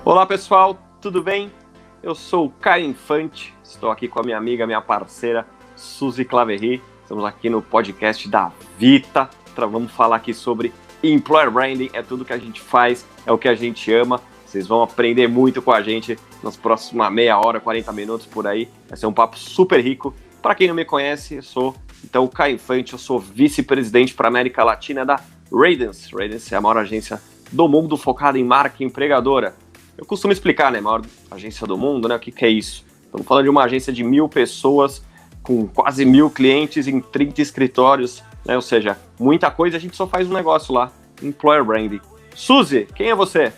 Olá pessoal, tudo bem? Eu sou o Caio Infante, estou aqui com a minha amiga, minha parceira Suzy Claverry. Estamos aqui no podcast da Vita. Vamos falar aqui sobre Employer Branding, é tudo que a gente faz, é o que a gente ama. Vocês vão aprender muito com a gente nas próximas meia hora, 40 minutos por aí. Vai ser um papo super rico. Para quem não me conhece, eu sou o Caio Infante, eu sou vice-presidente para a América Latina da Radence. Radence é a maior agência do mundo focada em marca empregadora. Eu costumo explicar, né, a maior agência do mundo, né, o que é isso? Estamos falando de uma agência de 1.000 pessoas, com quase 1.000 clientes em 30 escritórios, né, ou seja, muita coisa, a gente só faz um negócio lá, Employer Branding. Suzy, quem é você?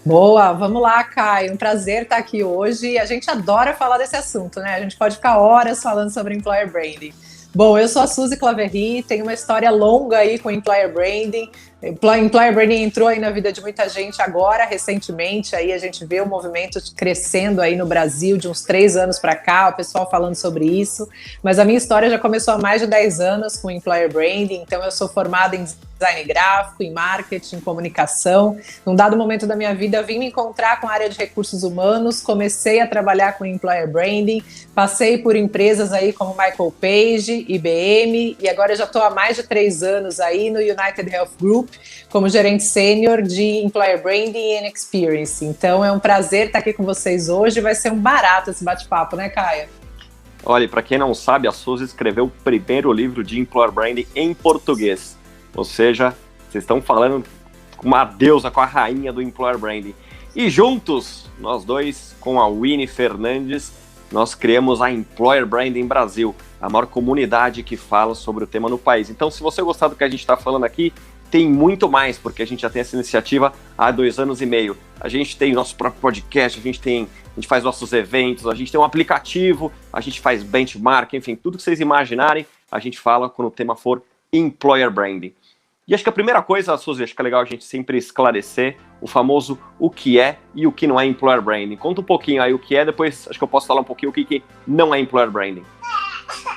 Boa, vamos lá, Caio, um prazer estar aqui hoje. A gente adora falar desse assunto, né? A gente pode ficar horas falando sobre Employer Branding. Bom, eu sou a Suzy Claverry, tenho uma história longa aí com Employer Branding. Employer Branding entrou aí na vida de muita gente agora, recentemente, aí a gente vê o movimento crescendo aí no Brasil de uns 3 anos para cá, o pessoal falando sobre isso, mas a minha história já começou há mais de 10 anos com Employer Branding, então eu sou formada em design gráfico, em marketing, em comunicação. Num dado momento da minha vida, vim me encontrar com a área de recursos humanos, comecei a trabalhar com Employer Branding, passei por empresas aí como Michael Page, IBM, e agora eu já estou há mais de 3 anos aí no United Health Group, como gerente sênior de Employer Branding and Experience. Então é um prazer estar aqui com vocês hoje, vai ser um barato esse bate-papo, né, Caia? Olha, para quem não sabe, a Suzy escreveu o primeiro livro de Employer Branding em português. Ou seja, vocês estão falando com uma deusa, com a rainha do Employer Branding. E juntos, nós dois, com a Winnie Fernandes, nós criamos a Employer Branding Brasil, a maior comunidade que fala sobre o tema no país. Então, se você gostar do que a gente está falando aqui, tem muito mais, porque a gente já tem essa iniciativa há 2 anos e meio. A gente tem nosso próprio podcast, a gente faz nossos eventos, a gente tem um aplicativo, a gente faz benchmark, enfim, tudo que vocês imaginarem, a gente fala quando o tema for Employer Branding. E acho que a primeira coisa, Suzy, acho que é legal a gente sempre esclarecer o famoso o que é e o que não é Employer Branding. Conta um pouquinho aí o que é, depois acho que eu posso falar um pouquinho o que não é Employer Branding.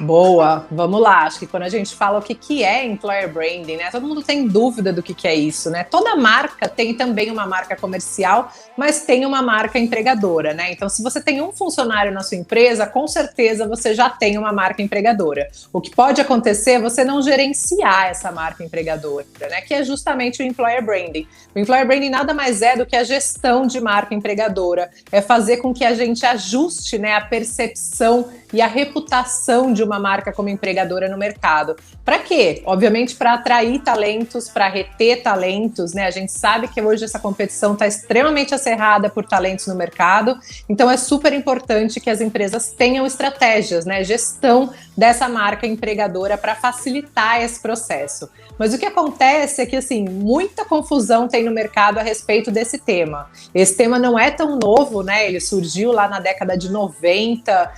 Boa, vamos lá. Acho que quando a gente fala o que é Employer Branding, né? Todo mundo tem dúvida do que é isso, né? Toda marca tem também uma marca comercial, mas tem uma marca empregadora, né? Então, se você tem um funcionário na sua empresa, com certeza você já tem uma marca empregadora. O que pode acontecer é você não gerenciar essa marca empregadora, né? Que é justamente o Employer Branding. O Employer Branding nada mais é do que a gestão de marca empregadora. É fazer com que a gente ajuste, né, a percepção e a reputação de uma marca como empregadora no mercado. Para quê? Obviamente para atrair talentos, para reter talentos, né? A gente sabe que hoje essa competição está extremamente acirrada por talentos no mercado, então é super importante que as empresas tenham estratégias, né? Gestão dessa marca empregadora para facilitar esse processo. Mas o que acontece é que, assim, muita confusão tem no mercado a respeito desse tema. Esse tema não é tão novo, né? Ele surgiu lá na década de 90,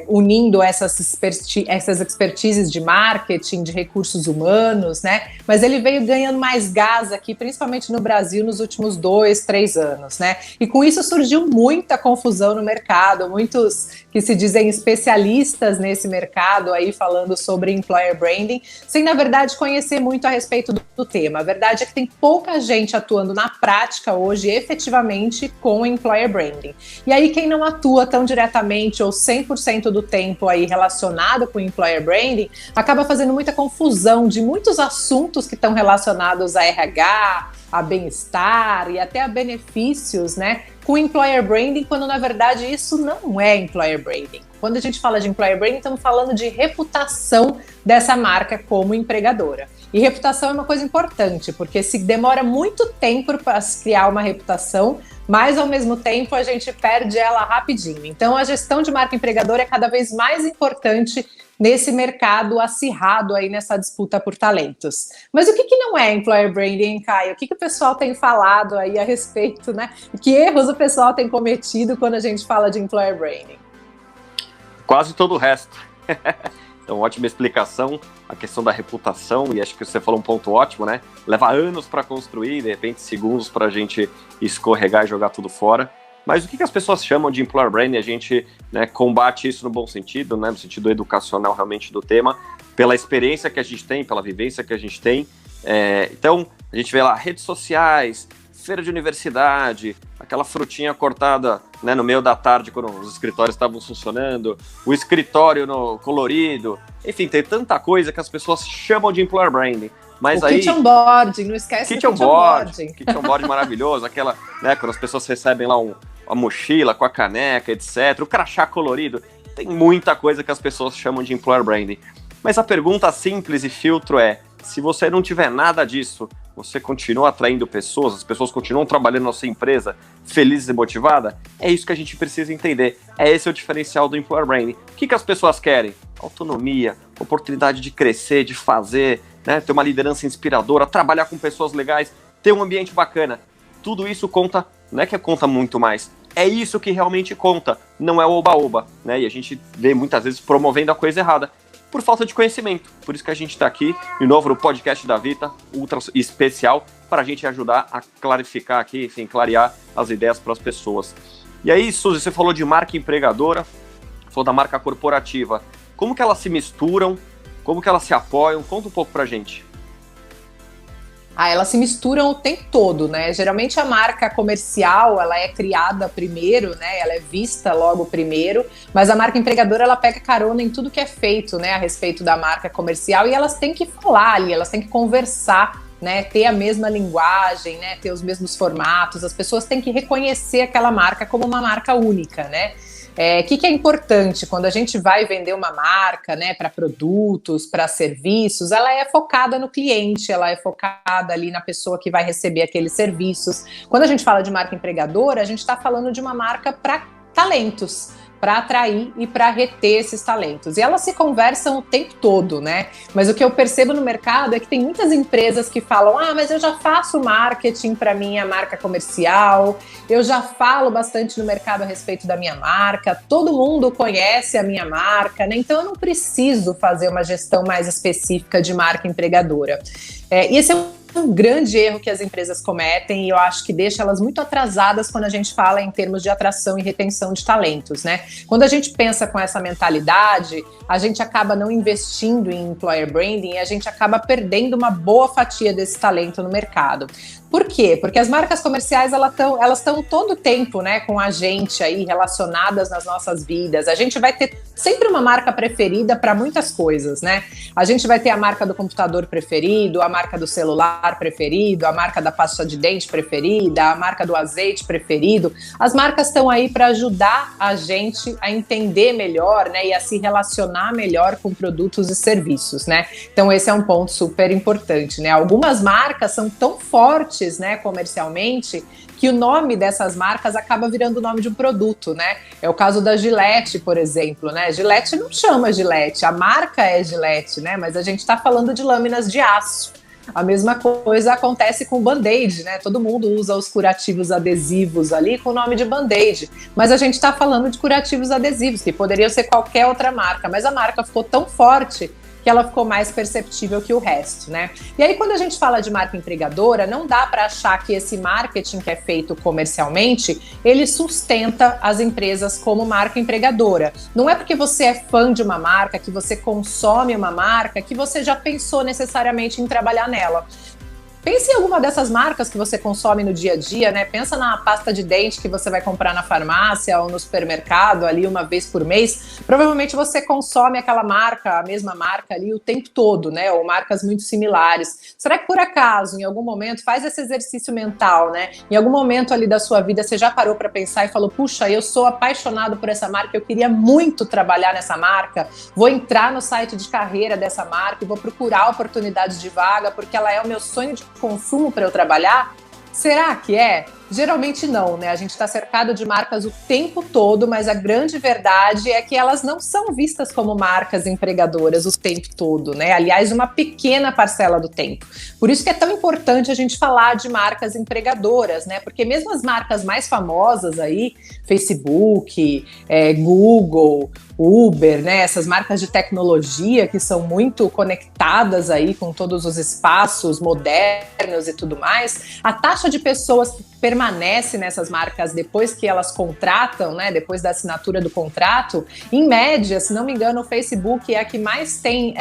unindo essas expertises de marketing, de recursos humanos, né? Mas ele veio ganhando mais gás aqui, principalmente no Brasil, nos últimos 2, 3 anos, né? E com isso surgiu muita confusão no mercado, muitos que se dizem especialistas nesse mercado aí falando sobre Employer Branding, sem na verdade conhecer muito a respeito do tema. A verdade é que tem pouca gente atuando na prática hoje, efetivamente, com Employer Branding. E aí quem não atua tão diretamente ou 100% do tempo aí relacionado com Employer Branding, acaba fazendo muita confusão de muitos assuntos que estão relacionados a RH, a bem-estar e até a benefícios, né, com Employer Branding, quando na verdade isso não é Employer Branding. Quando a gente fala de Employer Branding, estamos falando de reputação dessa marca como empregadora. E reputação é uma coisa importante, porque se demora muito tempo para se criar uma reputação, mas ao mesmo tempo a gente perde ela rapidinho. Então a gestão de marca empregadora é cada vez mais importante nesse mercado acirrado aí nessa disputa por talentos. Mas o que não é Employer Branding, Caio? O que o pessoal tem falado aí a respeito, né? Que erros o pessoal tem cometido quando a gente fala de Employer Branding? Quase todo o resto. Então, ótima explicação, a questão da reputação, e acho que você falou um ponto ótimo, né? Leva anos para construir, de repente segundos para a gente escorregar e jogar tudo fora. Mas o que as pessoas chamam de Employer Branding? A gente, né, combate isso no bom sentido, né, no sentido educacional realmente do tema, pela experiência que a gente tem, pela vivência que a gente tem. Então, a gente vê lá redes sociais, feira de universidade, aquela frutinha cortada, né, no meio da tarde quando os escritórios estavam funcionando, o escritório colorido, enfim, tem tanta coisa que as pessoas chamam de employer branding. Mas o aí, kit onboarding, não esquece do kit onboarding. Kit onboarding maravilhoso, aquela, né, quando as pessoas recebem lá a mochila com a caneca, etc, o crachá colorido, tem muita coisa que as pessoas chamam de employer branding. Mas a pergunta simples e filtro é, se você não tiver nada disso, você continua atraindo pessoas, as pessoas continuam trabalhando na sua empresa felizes e motivadas? É isso que a gente precisa entender. É esse o diferencial do employer branding. O que as pessoas querem? Autonomia, oportunidade de crescer, de fazer, né, ter uma liderança inspiradora, trabalhar com pessoas legais, ter um ambiente bacana. Tudo isso conta, não é que conta muito mais. É isso que realmente conta, não é o oba-oba, né? E a gente vê muitas vezes promovendo a coisa errada, por falta de conhecimento. Por isso que a gente está aqui, de novo, no podcast da Vita, ultra especial, para a gente ajudar a clarificar aqui, enfim, clarear as ideias para as pessoas. E aí, Suzy, você falou de marca empregadora, falou da marca corporativa. Como que elas se misturam? Como que elas se apoiam? Conta um pouco para a gente. Elas se misturam o tempo todo, né? Geralmente a marca comercial, ela é criada primeiro, né? Ela é vista logo primeiro, mas a marca empregadora, ela pega carona em tudo que é feito, né? A respeito da marca comercial, e elas têm que falar ali, elas têm que conversar, né? Ter a mesma linguagem, né? Ter os mesmos formatos, as pessoas têm que reconhecer aquela marca como uma marca única, né? O que é importante quando a gente vai vender uma marca, né, para produtos, para serviços? Ela é focada no cliente, ela é focada ali na pessoa que vai receber aqueles serviços. Quando a gente fala de marca empregadora, a gente está falando de uma marca para talentos, para atrair e para reter esses talentos. E elas se conversam o tempo todo, né? Mas o que eu percebo no mercado é que tem muitas empresas que falam: mas eu já faço marketing para minha marca comercial, eu já falo bastante no mercado a respeito da minha marca, todo mundo conhece a minha marca, né? Então eu não preciso fazer uma gestão mais específica de marca empregadora. E esse é um grande erro que as empresas cometem, e eu acho que deixa elas muito atrasadas quando a gente fala em termos de atração e retenção de talentos, né? Quando a gente pensa com essa mentalidade, a gente acaba não investindo em employer branding e a gente acaba perdendo uma boa fatia desse talento no mercado. Por quê? Porque as marcas comerciais, elas estão todo o tempo, né, com a gente aí, relacionadas nas nossas vidas. A gente vai ter sempre uma marca preferida para muitas coisas, né? A gente vai ter a marca do computador preferido, a marca do celular preferido, a marca da pasta de dente preferida, a marca do azeite preferido. As marcas estão aí para ajudar a gente a entender melhor, né, e a se relacionar melhor com produtos e serviços, né? Então esse é um ponto super importante, né? Algumas marcas são tão fortes, né, comercialmente, que o nome dessas marcas acaba virando o nome de um produto, né? É o caso da Gillette, por exemplo, né? Gillette não chama Gillette, a marca é Gillette, né? Mas a gente está falando de lâminas de aço. A mesma coisa acontece com o Band-Aid, né? Todo mundo usa os curativos adesivos ali com o nome de Band-Aid, mas a gente está falando de curativos adesivos, que poderiam ser qualquer outra marca, mas a marca ficou tão forte que ela ficou mais perceptível que o resto, né? E aí, quando a gente fala de marca empregadora, não dá para achar que esse marketing que é feito comercialmente, ele sustenta as empresas como marca empregadora. Não é porque você é fã de uma marca, que você consome uma marca, que você já pensou necessariamente em trabalhar nela. Pense em alguma dessas marcas que você consome no dia a dia, né? Pensa na pasta de dente que você vai comprar na farmácia ou no supermercado ali uma vez por mês. Provavelmente você consome aquela marca, a mesma marca ali o tempo todo, né? Ou marcas muito similares. Será que por acaso, em algum momento, faz esse exercício mental, né? Em algum momento ali da sua vida você já parou para pensar e falou: puxa, eu sou apaixonado por essa marca, eu queria muito trabalhar nessa marca, vou entrar no site de carreira dessa marca e vou procurar oportunidades de vaga porque ela é o meu sonho de consumo para eu trabalhar? Será que é? Geralmente não, né? A gente está cercado de marcas o tempo todo, mas a grande verdade é que elas não são vistas como marcas empregadoras o tempo todo, né? Aliás, uma pequena parcela do tempo. Por isso que é tão importante a gente falar de marcas empregadoras, né? Porque mesmo as marcas mais famosas aí, Facebook, Google, Uber, né? Essas marcas de tecnologia que são muito conectadas aí com todos os espaços modernos e tudo mais, a taxa de pessoas que permanece nessas marcas depois que elas contratam, né? Depois da assinatura do contrato, em média, se não me engano, o Facebook é a que mais tem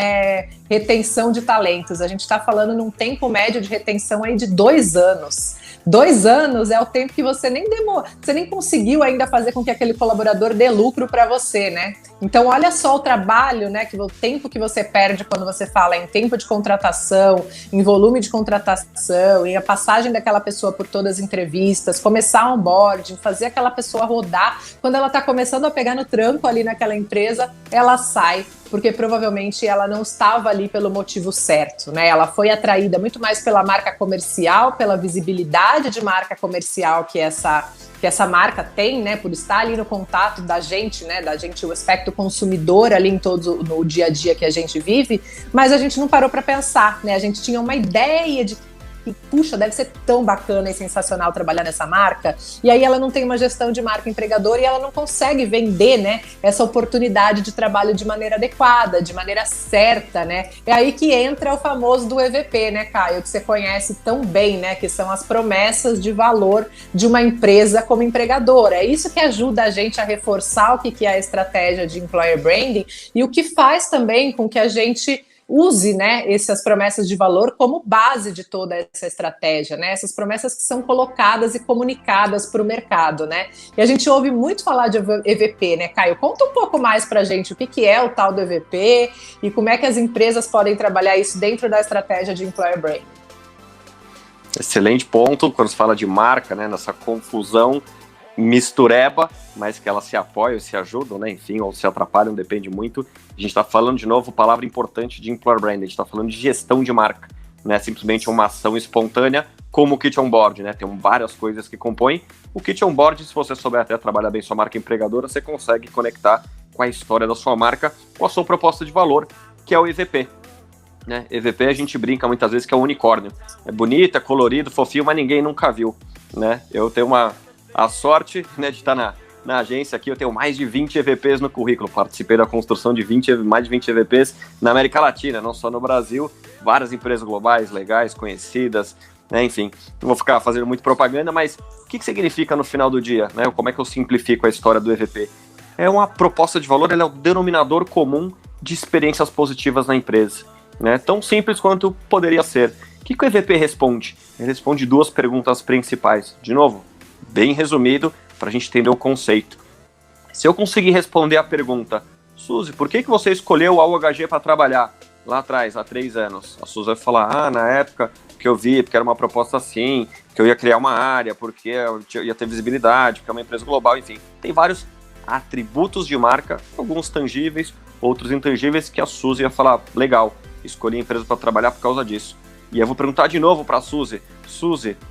retenção de talentos. A gente está falando num tempo médio de retenção aí de 2 anos. 2 anos é o tempo que você nem conseguiu ainda fazer com que aquele colaborador dê lucro para você, né? Então, olha só o trabalho, né? O tempo que você perde quando você fala em tempo de contratação, em volume de contratação, em a passagem daquela pessoa por todas as entrevistas, começar o onboarding, fazer aquela pessoa rodar. Quando ela está começando a pegar no tranco ali naquela empresa, ela sai, porque provavelmente ela não estava ali pelo motivo certo, né? Ela foi atraída muito mais pela marca comercial, pela visibilidade de marca comercial que essa marca tem, né? Por estar ali no contato da gente, né? Da gente, o aspecto consumidor ali no dia a dia que a gente vive, mas a gente não parou para pensar, né? A gente tinha uma ideia de que, puxa, deve ser tão bacana e sensacional trabalhar nessa marca, e aí ela não tem uma gestão de marca empregadora e ela não consegue vender, né, essa oportunidade de trabalho de maneira adequada, de maneira certa, né? É aí que entra o famoso do EVP, né, Caio, que você conhece tão bem, né, que são as promessas de valor de uma empresa como empregadora. É isso que ajuda a gente a reforçar o que é a estratégia de employer branding e o que faz também com que a gente use, né, essas promessas de valor como base de toda essa estratégia, né, essas promessas que são colocadas e comunicadas para o mercado, né, e a gente ouve muito falar de EVP, né, Caio? Conta um pouco mais para a gente o que é o tal do EVP e como é que as empresas podem trabalhar isso dentro da estratégia de Employer Branding. Excelente ponto, quando se fala de marca, né, nessa confusão mistureba, mas que elas se apoiam, se ajudam, né, enfim, ou se atrapalham, depende muito. A gente está falando, de novo, palavra importante de Employer Brand, a gente está falando de gestão de marca, né, simplesmente uma ação espontânea, como o Kit On Board, né, tem várias coisas que compõem. O Kit On Board, se você souber até trabalhar bem sua marca empregadora, você consegue conectar com a história da sua marca, com a sua proposta de valor, que é o EVP. Né? EVP a gente brinca muitas vezes que é um unicórnio. É bonito, é colorido, fofinho, mas ninguém nunca viu, né? Eu tenho a sorte, né, de estar na agência aqui, eu tenho mais de 20 EVPs no currículo, participei da construção de mais de 20 EVPs na América Latina, não só no Brasil, várias empresas globais, legais, conhecidas, né, enfim, não vou ficar fazendo muito propaganda, mas o que significa no final do dia, né, como é que eu simplifico a história do EVP? É uma proposta de valor, ele é o denominador comum de experiências positivas na empresa, né, tão simples quanto poderia ser. O que o EVP responde? Ele responde 2 perguntas principais, de novo, bem resumido, para a gente entender o conceito. Se eu conseguir responder a pergunta, Suzy, por que você escolheu a UHG para trabalhar lá atrás, há 3 anos? A Suzy vai falar, na época que eu vi, porque era uma proposta assim, que eu ia criar uma área, porque eu ia ter visibilidade, porque é uma empresa global, enfim. Tem vários atributos de marca, alguns tangíveis, outros intangíveis, que a Suzy ia falar, legal, escolhi a empresa para trabalhar por causa disso. E eu vou perguntar de novo para a Suzy,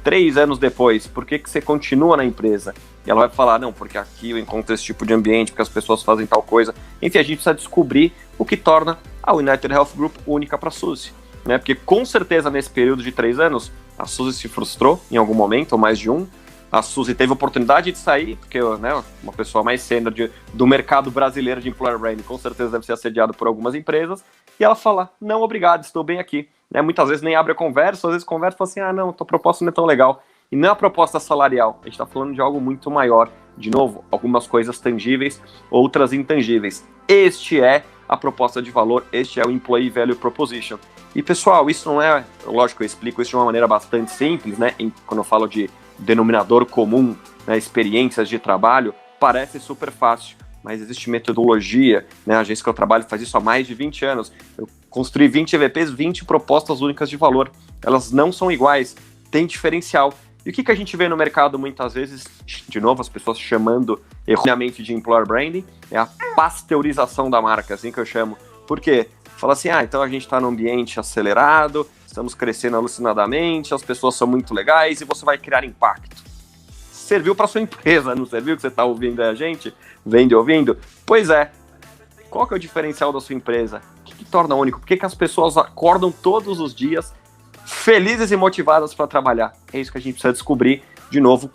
3 anos depois, por que você continua na empresa? E ela vai falar, não, porque aqui eu encontro esse tipo de ambiente, porque as pessoas fazem tal coisa. Enfim, a gente precisa descobrir o que torna a United Health Group única para a Suzy, né? Porque com certeza nesse período de 3 anos, a Suzy se frustrou em algum momento, ou mais de um. A Suzy teve a oportunidade de sair, porque, né, uma pessoa mais sênior do mercado brasileiro de employer branding, com certeza deve ser assediado por algumas empresas, e ela fala, não, obrigado, estou bem aqui. Né, muitas vezes nem abre a conversa, às vezes conversa e fala assim, não, tua proposta não é tão legal. E não é a proposta salarial, a gente está falando de algo muito maior. De novo, algumas coisas tangíveis, outras intangíveis. Este é a proposta de valor, este é o Employee Value Proposition. E pessoal, isso não é, lógico, eu explico isso de uma maneira bastante simples, né? Quando eu falo de denominador comum, né, experiências de trabalho, parece super fácil, mas existe metodologia, né? A agência que eu trabalho faz isso há mais de 20 anos. Eu construí 20 EVPs, 20 propostas únicas de valor. Elas não são iguais, tem diferencial. E o que a gente vê no mercado muitas vezes, de novo, as pessoas chamando erroneamente de employer branding, é a pasteurização da marca, assim que eu chamo. Por quê? Fala assim, então a gente está num ambiente acelerado, estamos crescendo alucinadamente, as pessoas são muito legais e você vai criar impacto. Serviu para sua empresa, não serviu que você está ouvindo a gente? Vendo e ouvindo? Pois é. Qual que é o diferencial da sua empresa? O que torna único? Por que as pessoas acordam todos os dias felizes e motivadas para trabalhar? É isso que a gente precisa descobrir. De novo,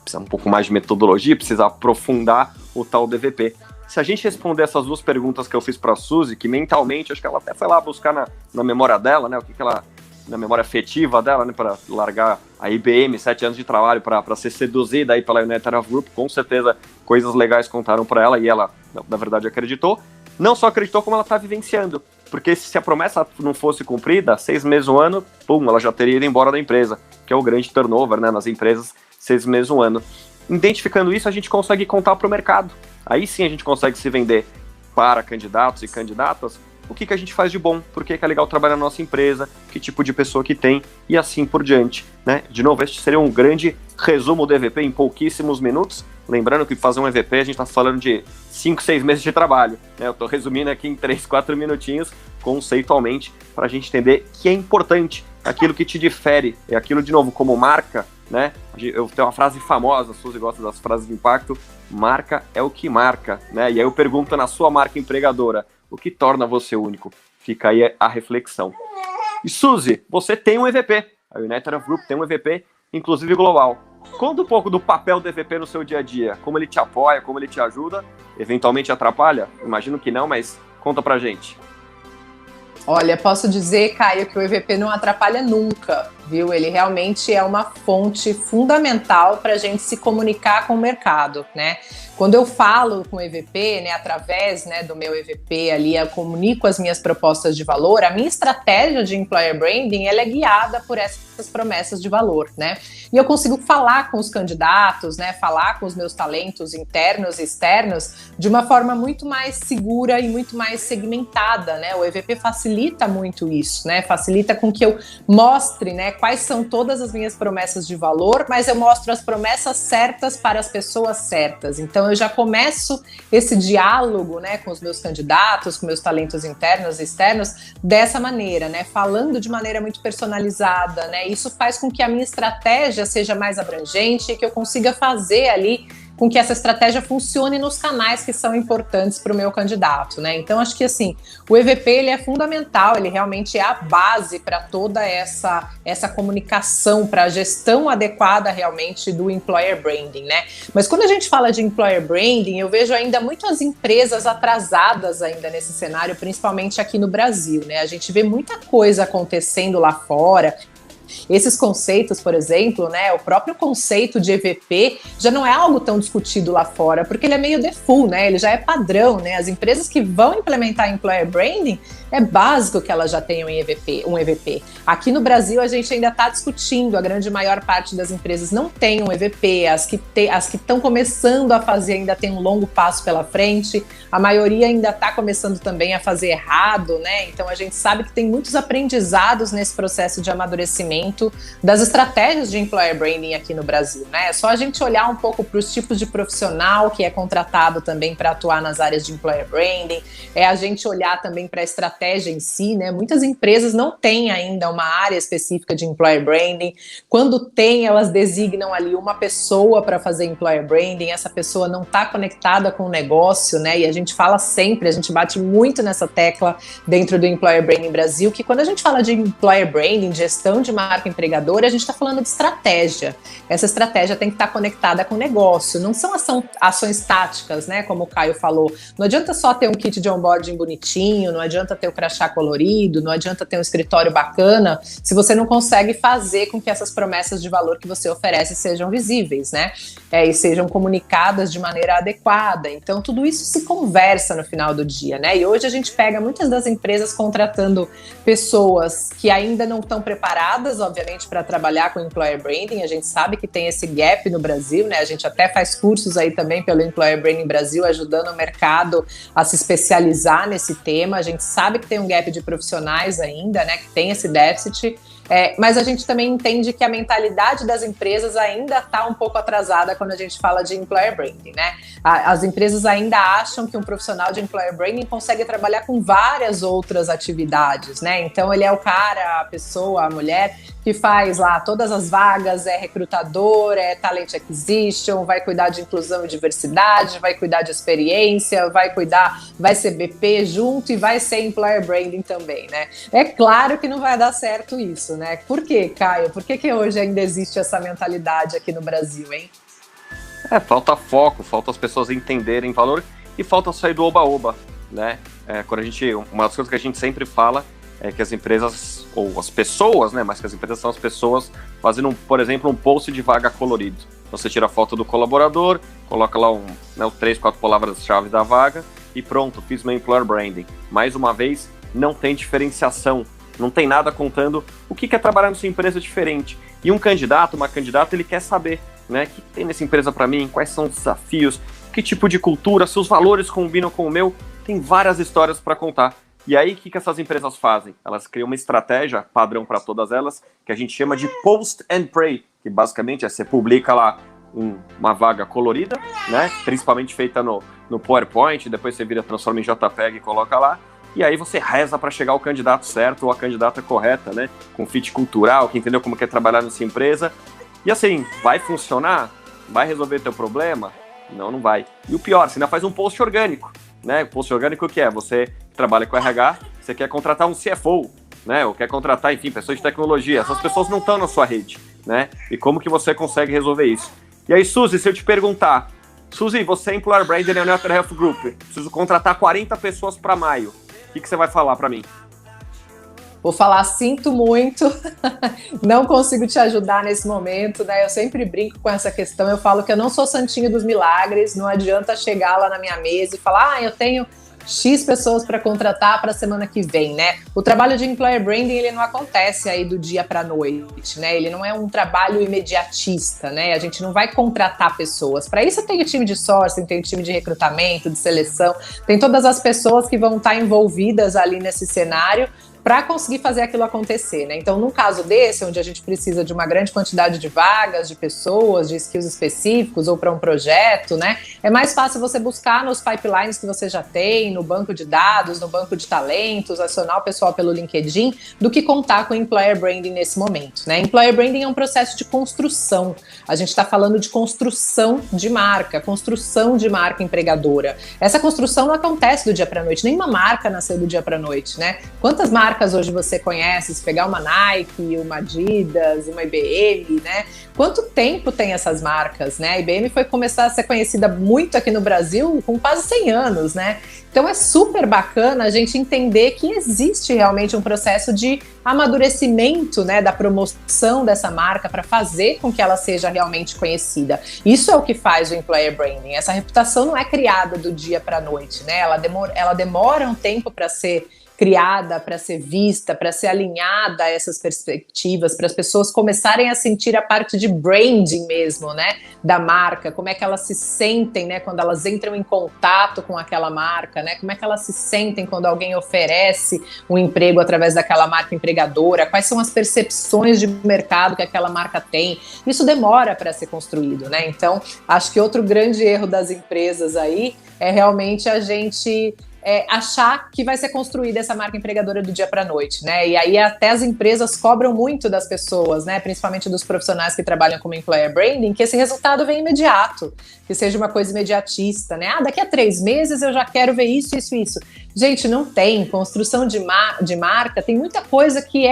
precisa um pouco mais de metodologia, precisa aprofundar o tal DVP. se a gente responder essas duas perguntas que eu fiz para a Suzy, que mentalmente, acho que ela até foi lá buscar na memória dela, né, o que ela, na memória afetiva dela, né, para largar a IBM, 7 anos de trabalho, para ser seduzida aí pela United Arab Group, com certeza coisas legais contaram para ela, e ela, na verdade, acreditou. Não só acreditou, como ela está vivenciando, porque se a promessa não fosse cumprida, 6 meses, um ano, pum, ela já teria ido embora da empresa, que é o grande turnover, né, nas empresas, 6 meses, um ano. Identificando isso, a gente consegue contar para o mercado. Aí sim a gente consegue se vender para candidatos e candidatas o que a gente faz de bom, por que é legal trabalhar na nossa empresa, que tipo de pessoa que tem e assim por diante, né? De novo, este seria um grande resumo do EVP em pouquíssimos minutos. Lembrando que fazer um EVP a gente está falando de 5, 6 meses de trabalho, né? Eu estou resumindo aqui em 3, 4 minutinhos, conceitualmente, para a gente entender que é importante, aquilo que te difere, é aquilo, de novo, como marca, né? Eu tenho uma frase famosa, a Suzy gosta das frases de impacto, marca é o que marca, né? E aí eu pergunto na sua marca empregadora, o que torna você único? Fica aí a reflexão. E Suzy, você tem um EVP, a United Arab Group tem um EVP, inclusive global. Conta um pouco do papel do EVP no seu dia a dia, como ele te apoia, como ele te ajuda, eventualmente atrapalha? Imagino que não, mas conta pra gente. Olha, posso dizer, Caio, que o EVP não atrapalha nunca, viu? Ele realmente é uma fonte fundamental para a gente se comunicar com o mercado, né? Quando eu falo com o EVP, né, através, né, do meu EVP ali, eu comunico as minhas propostas de valor, a minha estratégia de employer branding, ela é guiada por essas promessas de valor, né? E eu consigo falar com os candidatos, né, falar com os meus talentos internos e externos de uma forma muito mais segura e muito mais segmentada, né? O EVP facilita muito isso, né? Facilita com que eu mostre, né, quais são todas as minhas promessas de valor, mas eu mostro as promessas certas para as pessoas certas. Então eu já começo esse diálogo, né, com os meus candidatos, com meus talentos internos e externos dessa maneira, né, falando de maneira muito personalizada, né? Isso faz com que a minha estratégia seja mais abrangente e que eu consiga fazer ali com que essa estratégia funcione nos canais que são importantes para o meu candidato, né? Então, acho que, assim, o EVP, ele é fundamental, ele realmente é a base para toda essa comunicação, para a gestão adequada, realmente, do employer branding, né? Mas quando a gente fala de employer branding, eu vejo ainda muitas empresas atrasadas ainda nesse cenário, principalmente aqui no Brasil, né? A gente vê muita coisa acontecendo lá fora. Esses conceitos, por exemplo, né, o próprio conceito de EVP já não é algo tão discutido lá fora, porque ele é meio default, né, ele já é padrão, né, as empresas que vão implementar Employer Branding, é básico que elas já tenham um EVP. Aqui no Brasil a gente ainda está discutindo, a grande maior parte das empresas não tem um EVP, as que estão começando a fazer ainda tem um longo passo pela frente, a maioria ainda está começando também a fazer errado, né, então a gente sabe que tem muitos aprendizados nesse processo de amadurecimento das estratégias de Employer Branding aqui no Brasil, né? É só a gente olhar um pouco para os tipos de profissional que é contratado também para atuar nas áreas de Employer Branding, é a gente olhar também para a estratégia em si, né? Muitas empresas não têm ainda uma área específica de Employer Branding. Quando tem, elas designam ali uma pessoa para fazer Employer Branding, essa pessoa não está conectada com o negócio, né? E a gente fala sempre, a gente bate muito nessa tecla dentro do Employer Branding Brasil, que quando a gente fala de Employer Branding, gestão de marca empregadora, a gente está falando de estratégia. Essa estratégia tem que estar conectada com o negócio. Não são ações táticas, né? Como o Caio falou. Não adianta só ter um kit de onboarding bonitinho, não adianta ter o crachá colorido, não adianta ter um escritório bacana, se você não consegue fazer com que essas promessas de valor que você oferece sejam visíveis, né? E sejam comunicadas de maneira adequada. Então, tudo isso se conversa no final do dia, né? E hoje a gente pega muitas das empresas contratando pessoas que ainda não estão preparadas, obviamente, para trabalhar com Employer Branding. A gente sabe que tem esse gap no Brasil, né? A gente até faz cursos aí também pelo Employer Branding Brasil, ajudando o mercado a se especializar nesse tema. A gente sabe que tem um gap de profissionais ainda, né? Que tem esse déficit. Mas a gente também entende que a mentalidade das empresas ainda está um pouco atrasada quando a gente fala de Employer Branding, né? As empresas ainda acham que um profissional de Employer Branding consegue trabalhar com várias outras atividades, né? Então ele é o cara, a pessoa, a mulher que faz lá todas as vagas, é recrutador, é talent acquisition, vai cuidar de inclusão e diversidade, vai cuidar de experiência, vai ser BP junto e vai ser Employer Branding também, né? É claro que não vai dar certo isso, né? Por quê, Caio? Por que hoje ainda existe essa mentalidade aqui no Brasil, hein? Falta foco, falta as pessoas entenderem valor. e falta sair do oba-oba, né? Uma das coisas que a gente sempre fala é que as empresas, ou as pessoas, né, mas que as empresas são as pessoas fazendo, por exemplo, um post de vaga colorido. Você tira a foto do colaborador, coloca lá 3, 4 palavras-chave da vaga e pronto, fiz meu employer branding. Mais uma vez, não tem diferenciação, não tem nada contando o que é trabalhar nessa empresa diferente. E um candidato, uma candidata, ele quer saber, né, o que tem nessa empresa para mim, quais são os desafios, que tipo de cultura, se os valores combinam com o meu, tem várias histórias para contar. E aí, o que essas empresas fazem? Elas criam uma estratégia padrão para todas elas, que a gente chama de Post and Pray, que basicamente você publica lá uma vaga colorida, né? Principalmente feita no PowerPoint, depois você transforma em JPEG e coloca lá, e aí você reza para chegar o candidato certo ou a candidata correta, né? Com fit cultural, que entendeu como quer trabalhar nessa empresa. E assim, vai funcionar? Vai resolver teu problema? Não vai. E o pior, você ainda faz um post orgânico, né? O post orgânico o que é? Você trabalha com RH, você quer contratar um CFO, né? Ou quer contratar, enfim, pessoas de tecnologia. Essas pessoas não estão na sua rede, né? E como que você consegue resolver isso? E aí, Suzy, se eu te perguntar, Suzy, você é Employer Branding na United Health Group, preciso contratar 40 pessoas para maio, o que você vai falar para mim? Vou falar, sinto muito, não consigo te ajudar nesse momento, né? Eu sempre brinco com essa questão, eu falo que eu não sou santinho dos milagres, não adianta chegar lá na minha mesa e falar, eu tenho X pessoas para contratar para a semana que vem, né? O trabalho de employer branding, ele não acontece aí do dia para a noite, né? Ele não é um trabalho imediatista, né? A gente não vai contratar pessoas. Para isso tem o time de sourcing, tem o time de recrutamento, de seleção, tem todas as pessoas que vão estar envolvidas ali nesse cenário para conseguir fazer aquilo acontecer, né? Então, num caso desse, onde a gente precisa de uma grande quantidade de vagas, de pessoas, de skills específicos ou para um projeto, né? É mais fácil você buscar nos pipelines que você já tem, no banco de dados, no banco de talentos, acionar o pessoal pelo LinkedIn, do que contar com employer branding nesse momento, né? Employer branding é um processo de construção. A gente está falando de construção de marca empregadora. Essa construção não acontece do dia para a noite. Nenhuma marca nasceu do dia para a noite, né? Quantas marcas hoje você conhece? Se pegar uma Nike, uma Adidas, uma IBM, né? Quanto tempo tem essas marcas, né? A IBM foi começar a ser conhecida muito aqui no Brasil com quase 100 anos, né? Então é super bacana a gente entender que existe realmente um processo de amadurecimento, né, da promoção dessa marca para fazer com que ela seja realmente conhecida. Isso é o que faz o employer branding. Essa reputação não é criada do dia para a noite, né? Ela demora um tempo para ser criada, para ser vista, para ser alinhada a essas perspectivas, para as pessoas começarem a sentir a parte de branding mesmo, né, da marca, como é que elas se sentem, né, quando elas entram em contato com aquela marca, né, como é que elas se sentem quando alguém oferece um emprego através daquela marca empregadora, quais são as percepções de mercado que aquela marca tem. Isso demora para ser construído, né? Então, acho que outro grande erro das empresas aí é realmente a gente achar que vai ser construída essa marca empregadora do dia para a noite, né? E aí até as empresas cobram muito das pessoas, né? Principalmente dos profissionais que trabalham como employer branding, que esse resultado venha imediato, que seja uma coisa imediatista, né? Daqui a 3 meses eu já quero ver isso, isso, isso. Gente, não tem. Construção de marca, tem muita coisa que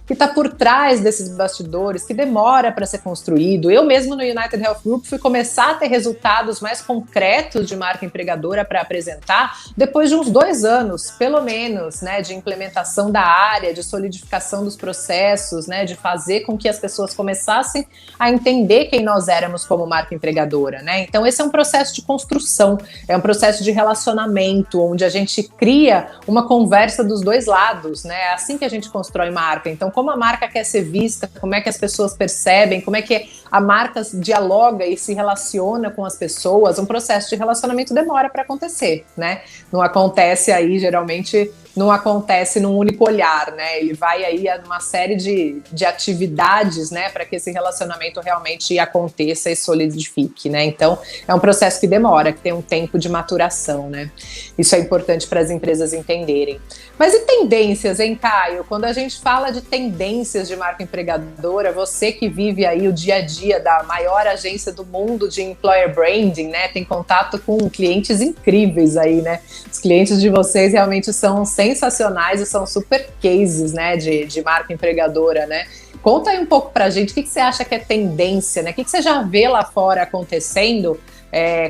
está por trás desses bastidores, que demora para ser construído. Eu mesmo no United Health Group fui começar a ter resultados mais concretos de marca empregadora para apresentar depois de uns 2 anos, pelo menos, né, de implementação da área, de solidificação dos processos, né, de fazer com que as pessoas começassem a entender quem nós éramos como marca empregadora, né? Então esse é um processo de construção, é um processo de relacionamento, onde a gente cria uma conversa dos dois lados, né? É assim que a gente constrói marca. Então, como a marca quer ser vista, como é que as pessoas percebem, como é que a marca dialoga e se relaciona com as pessoas, um processo de relacionamento demora para acontecer, né? Não acontece aí, geralmente, não acontece num único olhar, né? Ele vai aí a uma série de atividades, né, para que esse relacionamento realmente aconteça e solidifique, né? Então, é um processo que demora, que tem um tempo de maturação, né? Isso é importante para as empresas entenderem. Mas e tendências, hein, Caio? Quando a gente fala de tendências de marca empregadora, você que vive aí o dia a dia da maior agência do mundo de employer branding, né, tem contato com clientes incríveis aí, né? Os clientes de vocês realmente são sensacionais e são super cases, né, de marca empregadora, né? Conta aí um pouco pra gente o que você acha que é tendência, né? O que você já vê lá fora acontecendo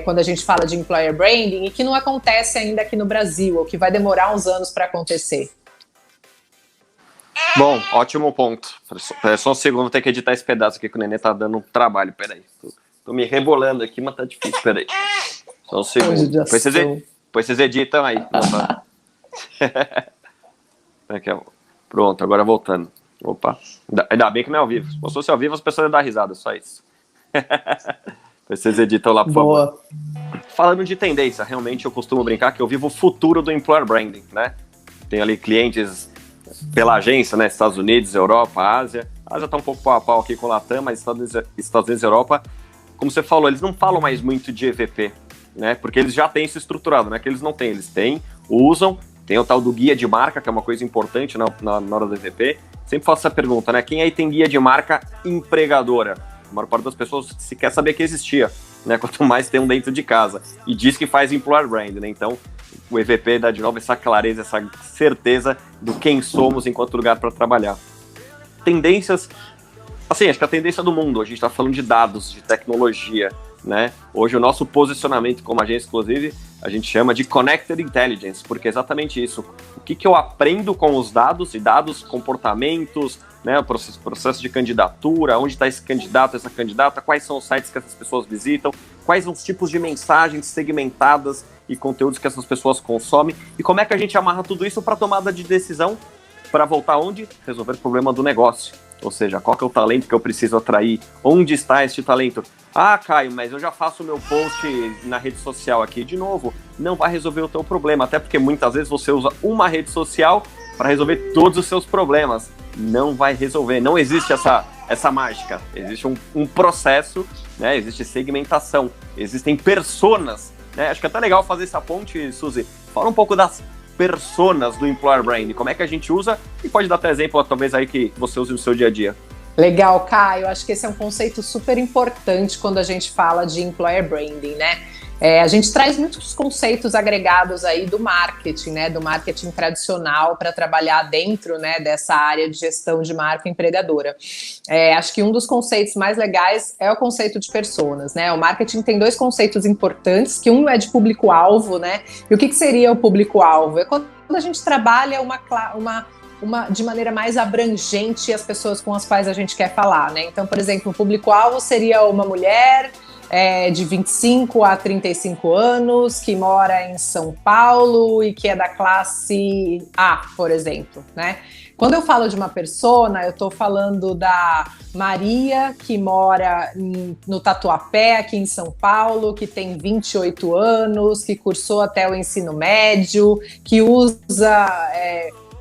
quando a gente fala de employer branding e que não acontece ainda aqui no Brasil, ou que vai demorar uns anos para acontecer? Bom, ótimo ponto. Só um segundo, vou ter que editar esse pedaço aqui que o Nenê tá dando um trabalho. Peraí, tô me rebolando aqui, mas tá difícil, peraí. Só um segundo. Depois vocês editam aí. Aqui, pronto, agora voltando. Opa, ainda bem que não é ao vivo. Se fosse ao vivo, as pessoas iam dar risada, só isso. Vocês editam lá, por favor. Falando de tendência, realmente eu costumo brincar que eu vivo o futuro do employer branding, né? Tem ali clientes pela agência, né? Estados Unidos, Europa, Ásia. A Ásia tá um pouco pau a pau aqui com o Latam, mas Estados Unidos e Europa, como você falou, eles não falam mais muito de EVP, né? Porque eles já têm isso estruturado, né? Que eles não têm, eles têm, usam, tem o tal do guia de marca, que é uma coisa importante na hora do EVP. Sempre faço essa pergunta, né? Quem aí tem guia de marca empregadora? A maior parte das pessoas se quer saber que existia, né? Quanto mais tem um dentro de casa. E diz que faz employer brand, né? Então, o EVP dá de novo essa clareza, essa certeza do quem somos enquanto lugar para trabalhar. Tendências, assim, acho que a tendência do mundo, a gente está falando de dados, de tecnologia, né? Hoje o nosso posicionamento como agência, inclusive, a gente chama de Connected Intelligence, porque é exatamente isso. O que eu aprendo com os dados, e dados, comportamentos, né, o processo de candidatura, onde está esse candidato, essa candidata, quais são os sites que essas pessoas visitam, quais são os tipos de mensagens segmentadas e conteúdos que essas pessoas consomem, e como é que a gente amarra tudo isso para tomada de decisão, para voltar onde? Resolver o problema do negócio. Ou seja, qual que é o talento que eu preciso atrair? Onde está este talento? Ah, Caio, mas eu já faço o meu post na rede social aqui. De novo, não vai resolver o teu problema, até porque muitas vezes você usa uma rede social para resolver todos os seus problemas. Não vai resolver, não existe essa mágica. Existe um processo, né? Existe segmentação, existem personas, né? Acho que é até legal fazer essa ponte, Suzy. Fala um pouco das personas do employer brand, como é que a gente usa, e pode dar até exemplo, talvez, aí que você use no seu dia a dia. Legal, Caio, acho que esse é um conceito super importante quando a gente fala de employer branding, né? A gente traz muitos conceitos agregados aí do marketing, né? Do marketing tradicional para trabalhar dentro, né, dessa área de gestão de marca empregadora. Acho que um dos conceitos mais legais é o conceito de personas, né? O marketing tem dois conceitos importantes, que um é de público-alvo, né? E o que seria o público-alvo? É quando a gente trabalha de maneira mais abrangente as pessoas com as quais a gente quer falar, né? Então, por exemplo, o público-alvo seria uma mulher de 25 a 35 anos, que mora em São Paulo e que é da classe A, por exemplo, né? Quando eu falo de uma persona, eu estou falando da Maria, que mora no Tatuapé, aqui em São Paulo, que tem 28 anos, que cursou até o ensino médio, que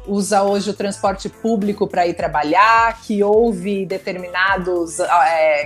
usa hoje o transporte público para ir trabalhar, que ouve determinados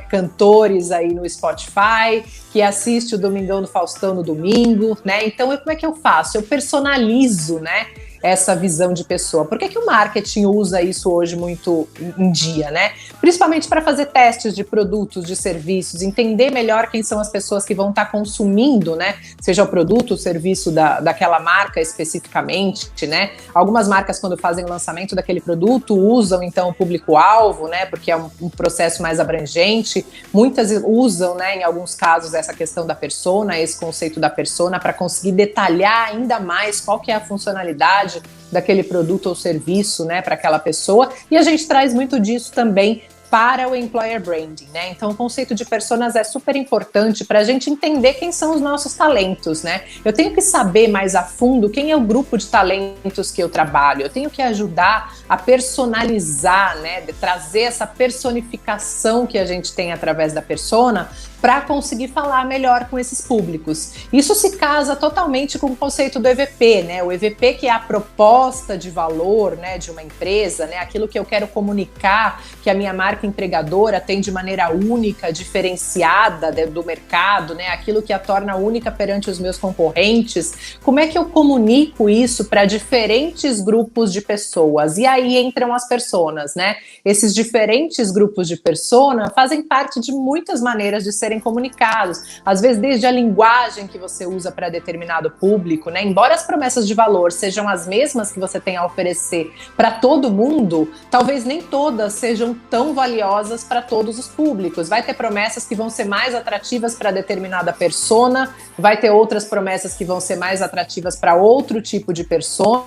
cantores aí no Spotify, que assiste o Domingão do Faustão no domingo, né? Então, como é que eu faço? Eu personalizo, né, essa visão de pessoa. Por que o marketing usa isso hoje muito em dia, né? Principalmente para fazer testes de produtos, de serviços, entender melhor quem são as pessoas que vão estar consumindo, né? Seja o produto, o serviço daquela marca especificamente, né? Algumas marcas, quando fazem o lançamento daquele produto, usam, então, o público-alvo, né? Porque é um processo mais abrangente. Muitas usam, né, em alguns casos, essa questão da persona, esse conceito da persona, para conseguir detalhar ainda mais qual que é a funcionalidade daquele produto ou serviço, né, para aquela pessoa, e a gente traz muito disso também para o employer branding, né? Então, o conceito de personas é super importante para a gente entender quem são os nossos talentos, né? Eu tenho que saber mais a fundo quem é o grupo de talentos que eu trabalho. Eu tenho que ajudar a personalizar, né? De trazer essa personificação que a gente tem através da persona para conseguir falar melhor com esses públicos. Isso se casa totalmente com o conceito do EVP, né? O EVP, que é a proposta de valor, né, de uma empresa, né? Aquilo que eu quero comunicar, que a minha marca empregadora tem de maneira única, diferenciada do mercado, né? Aquilo que a torna única perante os meus concorrentes. Como é que eu comunico isso para diferentes grupos de pessoas? E aí entram as personas, né? Esses diferentes grupos de persona fazem parte de muitas maneiras de serem comunicados. Às vezes, desde a linguagem que você usa para determinado público, né? Embora as promessas de valor sejam as mesmas que você tem a oferecer para todo mundo, talvez nem todas sejam tão valiosas valiosas para todos os públicos. Vai ter promessas que vão ser mais atrativas para determinada persona, vai ter outras promessas que vão ser mais atrativas para outro tipo de persona.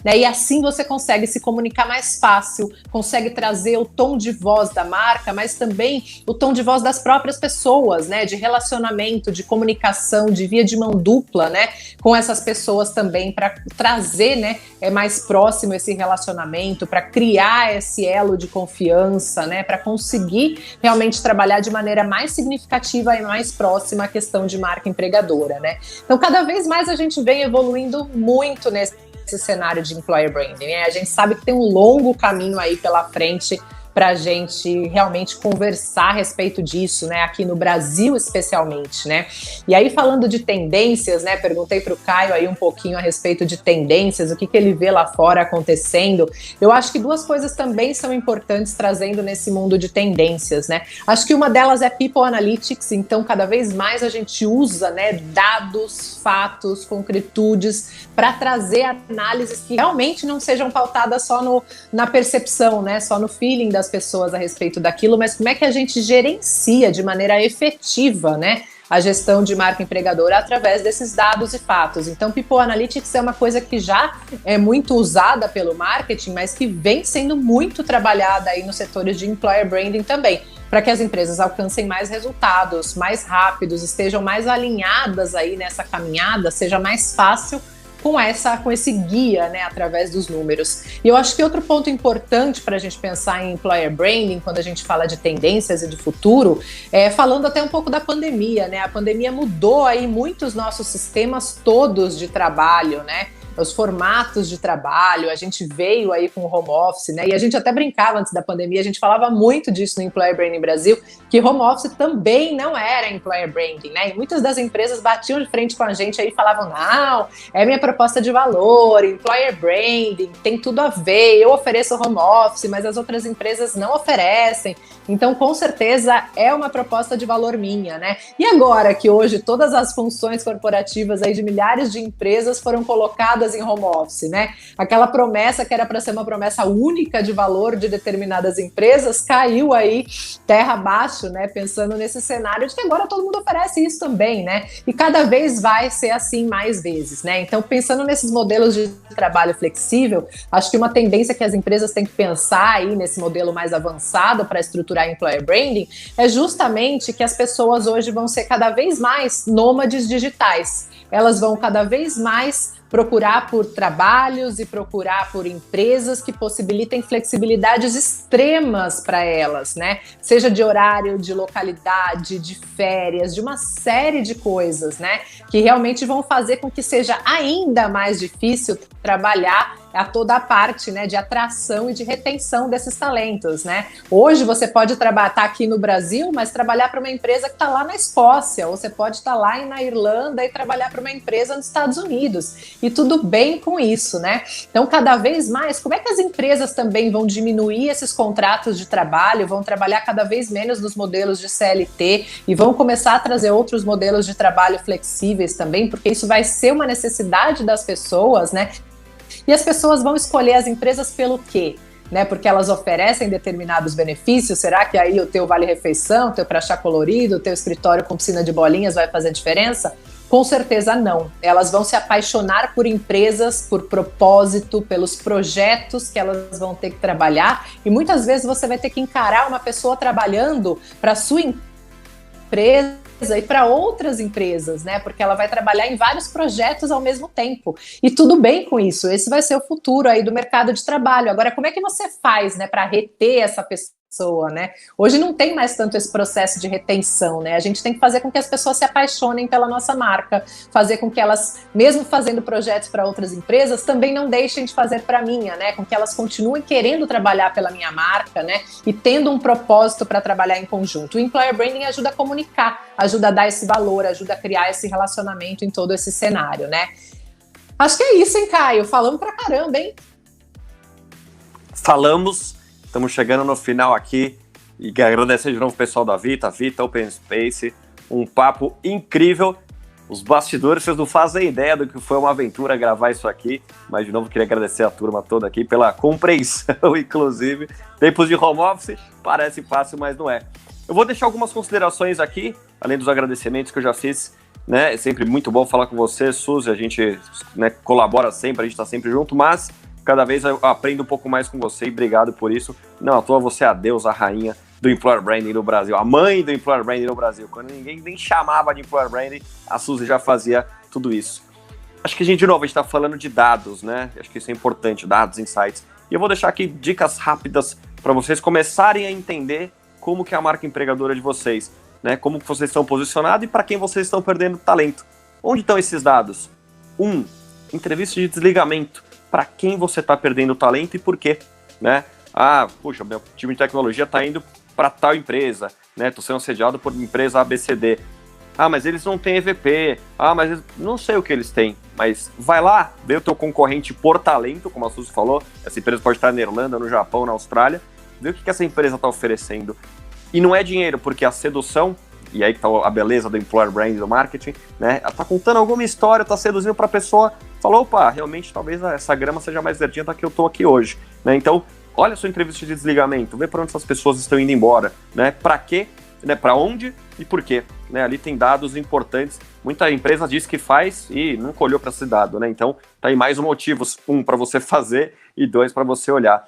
Né? E assim você consegue se comunicar mais fácil, consegue trazer o tom de voz da marca, mas também o tom de voz das próprias pessoas, né? De relacionamento, de comunicação, de via de mão dupla, né? Com essas pessoas também, para trazer, né, mais próximo esse relacionamento, para criar esse elo de confiança, né? Para conseguir realmente trabalhar de maneira mais significativa e mais próxima a questão de marca empregadora, né? Então, cada vez mais a gente vem evoluindo muito nesse cenário de employer branding, né? A gente sabe que tem um longo caminho aí pela frente para a gente realmente conversar a respeito disso, né? Aqui no Brasil, especialmente, né? E aí, falando de tendências, né? Perguntei para o Caio aí um pouquinho a respeito de tendências, o que ele vê lá fora acontecendo. Eu acho que duas coisas também são importantes trazendo nesse mundo de tendências, né? Acho que uma delas é People Analytics, então cada vez mais a gente usa, né, dados, fatos, concretudes para trazer análises que realmente não sejam pautadas só na percepção, né? Só no feeling das pessoas a respeito daquilo, mas como é que a gente gerencia de maneira efetiva, né, a gestão de marca empregadora através desses dados e fatos. Então, People Analytics é uma coisa que já é muito usada pelo marketing, mas que vem sendo muito trabalhada aí nos setores de employer branding também, para que as empresas alcancem mais resultados, mais rápidos, estejam mais alinhadas aí nessa caminhada, seja mais fácil com esse guia, né, através dos números. E eu acho que outro ponto importante para a gente pensar em employer branding, quando a gente fala de tendências e de futuro, falando até um pouco da pandemia, né? A pandemia mudou aí muitos nossos sistemas todos de trabalho, né? Os formatos de trabalho, a gente veio aí com o home office, né? E a gente até brincava antes da pandemia, a gente falava muito disso no Employer Branding Brasil, que home office também não era Employer Branding, né? E muitas das empresas batiam de frente com a gente aí e falavam, não, é minha proposta de valor, Employer Branding, tem tudo a ver, eu ofereço home office, mas as outras empresas não oferecem. Então, com certeza, é uma proposta de valor minha, né? E agora que hoje todas as funções corporativas aí de milhares de empresas foram colocadas em home office, né? Aquela promessa que era para ser uma promessa única de valor de determinadas empresas caiu aí terra abaixo, né? Pensando nesse cenário de que agora todo mundo oferece isso também, né? E cada vez vai ser assim mais vezes, né? Então, pensando nesses modelos de trabalho flexível, acho que uma tendência que as empresas têm que pensar aí nesse modelo mais avançado para estruturar employer branding é justamente que as pessoas hoje vão ser cada vez mais nômades digitais. Elas vão cada vez mais procurar por trabalhos e procurar por empresas que possibilitem flexibilidades extremas para elas, né? Seja de horário, de localidade, de férias, de uma série de coisas, né? Que realmente vão fazer com que seja ainda mais difícil trabalhar a toda a parte, né, de atração e de retenção desses talentos, né? Hoje você pode trabalhar aqui no Brasil, mas trabalhar para uma empresa que está lá na Escócia, ou você pode estar lá na Irlanda e trabalhar para uma empresa nos Estados Unidos. E tudo bem com isso, né? Então, cada vez mais, como é que as empresas também vão diminuir esses contratos de trabalho, vão trabalhar cada vez menos nos modelos de CLT e vão começar a trazer outros modelos de trabalho flexíveis também, porque isso vai ser uma necessidade das pessoas, né? E as pessoas vão escolher as empresas pelo quê? Né, porque elas oferecem determinados benefícios. Será que aí o teu vale-refeição, o teu crachá colorido, o teu escritório com piscina de bolinhas vai fazer diferença? Com certeza não. Elas vão se apaixonar por empresas, por propósito, pelos projetos que elas vão ter que trabalhar. E muitas vezes você vai ter que encarar uma pessoa trabalhando para a sua empresa e para outras empresas, né? Porque ela vai trabalhar em vários projetos ao mesmo tempo. E tudo bem com isso. Esse vai ser o futuro aí do mercado de trabalho. Agora, como é que você faz, né, para reter essa pessoa, né? Hoje não tem mais tanto esse processo de retenção, né? A gente tem que fazer com que as pessoas se apaixonem pela nossa marca, fazer com que elas, mesmo fazendo projetos para outras empresas, também não deixem de fazer para a minha, né? Com que elas continuem querendo trabalhar pela minha marca, né? E tendo um propósito para trabalhar em conjunto. O Employer Branding ajuda a comunicar, ajuda a dar esse valor, ajuda a criar esse relacionamento em todo esse cenário, né? Acho que é isso, hein, Caio? Falamos pra caramba, hein? Falamos. Estamos chegando no final aqui e agradecer de novo o pessoal da Vita Open Space, um papo incrível. os bastidores, vocês não fazem ideia do que foi uma aventura gravar isso aqui, mas de novo queria agradecer a turma toda aqui pela compreensão, inclusive. Tempos de home office, parece fácil, mas não é. Eu vou deixar algumas considerações aqui, além dos agradecimentos que eu já fiz, né? É sempre muito bom falar com você, Suzy, a gente, né, colabora sempre, a gente está sempre junto, mas cada vez eu aprendo um pouco mais com você e obrigado por isso. Não à toa, você é a deusa, a rainha do Employer Branding no Brasil, a mãe do Employer Branding no Brasil. Quando ninguém nem chamava de Employer Branding, a Suzy já fazia tudo isso. Acho que, de novo, a gente está falando de dados, né? Acho que isso é importante, dados, insights. E eu vou deixar aqui dicas rápidas para vocês começarem a entender como que é a marca empregadora de vocês, né? Como que vocês estão posicionados e para quem vocês estão perdendo talento. Onde estão esses dados? 1. Entrevista de desligamento. Para quem você está perdendo talento e por quê, né? Ah, puxa, meu time de tecnologia está indo para tal empresa, né? Estou sendo assediado por empresa ABCD. Ah, mas eles não têm EVP. Ah, mas eles... não sei o que eles têm. Mas vai lá, vê o teu concorrente por talento, como a Suzy falou. Essa empresa pode estar na Irlanda, no Japão, na Austrália. Vê o que essa empresa está oferecendo. E não é dinheiro, porque a sedução, e aí que está a beleza do Employer Brand, do marketing, né? Ela está contando alguma história, está seduzindo para a pessoa. Falou, opa, realmente talvez essa grama seja mais verdinha da que eu estou aqui hoje, né? Então, olha a sua entrevista de desligamento, vê para onde essas pessoas estão indo embora, né? Para quê, né? Para onde e por quê, né? Ali tem dados importantes. Muita empresa diz que faz e nunca olhou para esse dado, né? Então, tá aí mais um motivo, 1, para você fazer e 2, para você olhar.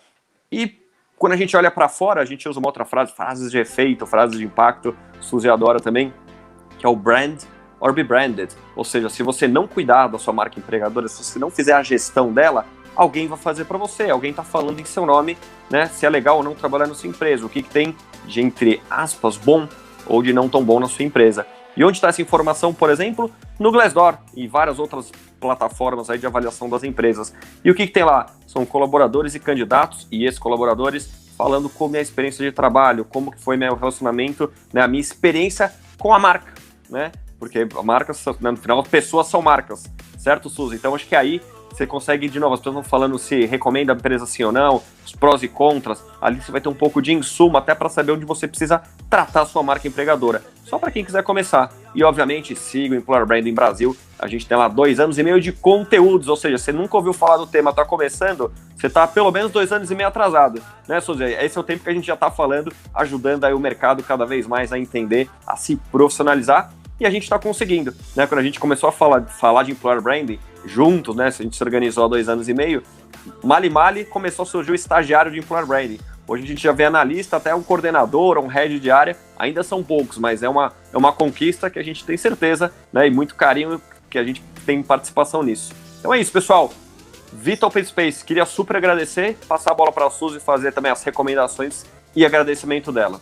E quando a gente olha para fora, a gente usa uma outra frase, frases de efeito, frases de impacto, Suzy adora também, que é o brand or be branded. Ou seja, se você não cuidar da sua marca empregadora, se você não fizer a gestão dela, alguém vai fazer para você, alguém está falando em seu nome, né? Se é legal ou não trabalhar na sua empresa, o que tem de, entre aspas, bom ou de não tão bom na sua empresa. E onde está essa informação, por exemplo? No Glassdoor e várias outras plataformas aí de avaliação das empresas. E o que tem lá? São colaboradores e candidatos e ex-colaboradores falando como é a experiência de trabalho, como que foi meu relacionamento, né, a minha experiência com a marca, né? Porque a marca, no final, as pessoas são marcas, certo, Suzy? Então acho que aí você consegue, de novo, as pessoas vão falando se recomenda a empresa sim ou não, os prós e contras, ali você vai ter um pouco de insumo até para saber onde você precisa tratar a sua marca empregadora. Só para quem quiser começar. E, obviamente, siga o Employer Branding Brasil. A gente tem lá 2 anos e meio de conteúdos, ou seja, você nunca ouviu falar do tema, está começando, você está pelo menos 2 anos e meio atrasado, né, Suzy? Esse é o tempo que a gente já está falando, ajudando aí o mercado cada vez mais a entender, a se profissionalizar, e a gente está conseguindo, né? Quando a gente começou a falar de Employer Branding juntos, né, a gente se organizou há 2 anos e meio, mali começou a surgir o estagiário de Employer Branding. Hoje a gente já vê analista, até um coordenador, um head de área, ainda são poucos, mas é uma conquista que a gente tem certeza, né, e muito carinho que a gente tem participação nisso. Então é isso, pessoal. Vitor Open Space, queria super agradecer, passar a bola para a Suzy e fazer também as recomendações e agradecimento dela.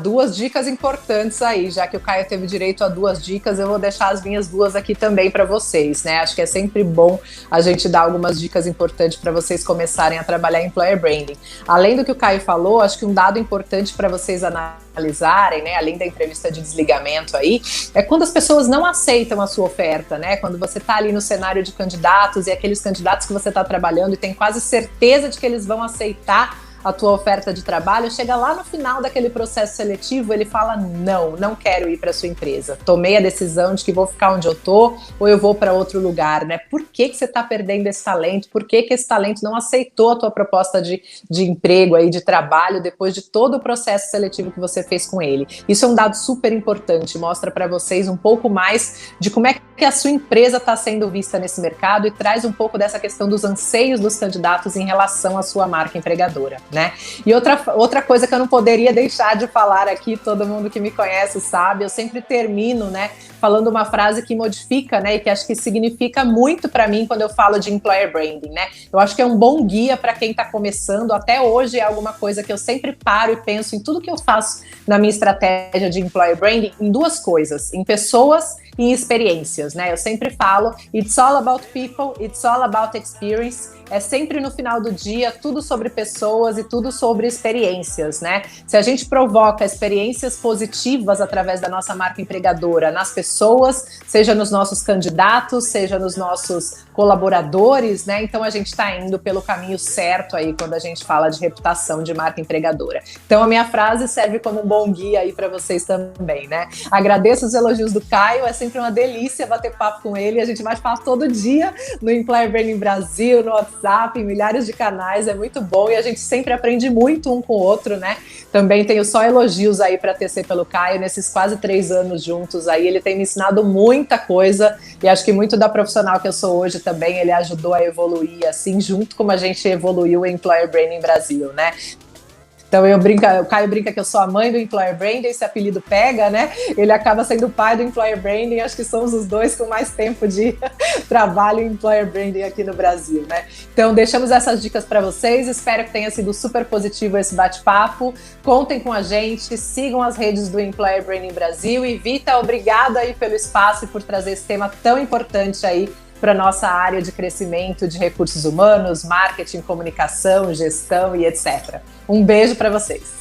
2 dicas importantes aí, já que o Caio teve direito a 2 dicas, eu vou deixar as minhas 2 aqui também para vocês, né? Acho que é sempre bom a gente dar algumas dicas importantes para vocês começarem a trabalhar em Employer Branding. Além do que o Caio falou, acho que um dado importante para vocês analisarem, né? Além da entrevista de desligamento aí, é quando as pessoas não aceitam a sua oferta, né? Quando você está ali no cenário de candidatos e aqueles candidatos que você está trabalhando e tem quase certeza de que eles vão aceitar a tua oferta de trabalho, chega lá no final daquele processo seletivo, ele fala, não quero ir para sua empresa, tomei a decisão de que vou ficar onde eu tô, ou eu vou para outro lugar, né? Por que você está perdendo esse talento? Por que esse talento não aceitou a tua proposta de emprego aí, de trabalho, depois de todo o processo seletivo que você fez com ele? Isso é um dado super importante, mostra para vocês um pouco mais de como é que a sua empresa está sendo vista nesse mercado e traz um pouco dessa questão dos anseios dos candidatos em relação à sua marca empregadora, né? E outra coisa que eu não poderia deixar de falar aqui, todo mundo que me conhece sabe, eu sempre termino, né, falando uma frase que modifica, né, e que acho que significa muito para mim quando eu falo de Employer Branding, né? Eu acho que é um bom guia para quem está começando, até hoje é alguma coisa que eu sempre paro e penso em tudo que eu faço na minha estratégia de Employer Branding, em 2 coisas, em pessoas e em experiências, né? Eu sempre falo, it's all about people, it's all about experience. É sempre no final do dia tudo sobre pessoas e tudo sobre experiências, né? Se a gente provoca experiências positivas através da nossa marca empregadora nas pessoas, seja nos nossos candidatos, seja nos nossos colaboradores, né? Então a gente está indo pelo caminho certo aí quando a gente fala de reputação de marca empregadora. Então a minha frase serve como um bom guia aí para vocês também, né? Agradeço os elogios do Caio, é sempre uma delícia bater papo com ele, a gente bate papo todo dia no Employer Branding Brasil, no WhatsApp, em milhares de canais, é muito bom e a gente sempre aprende muito um com o outro, né? Também tenho só elogios aí para tecer pelo Caio nesses quase 3 anos juntos aí, ele tem me ensinado muita coisa e acho que muito da profissional que eu sou hoje também, ele ajudou a evoluir assim, junto como a gente evoluiu o Employer Branding Brasil, né? Então o Caio brinca que eu sou a mãe do Employer Branding, esse apelido pega, né? Ele acaba sendo o pai do Employer Branding, acho que somos os dois com mais tempo de trabalho em Employer Branding aqui no Brasil, né? Então deixamos essas dicas para vocês, espero que tenha sido super positivo esse bate-papo, contem com a gente, sigam as redes do Employer Branding Brasil e Vita, obrigada aí pelo espaço e por trazer esse tema tão importante aí para a nossa área de crescimento de recursos humanos, marketing, comunicação, gestão e etc. Um beijo para vocês.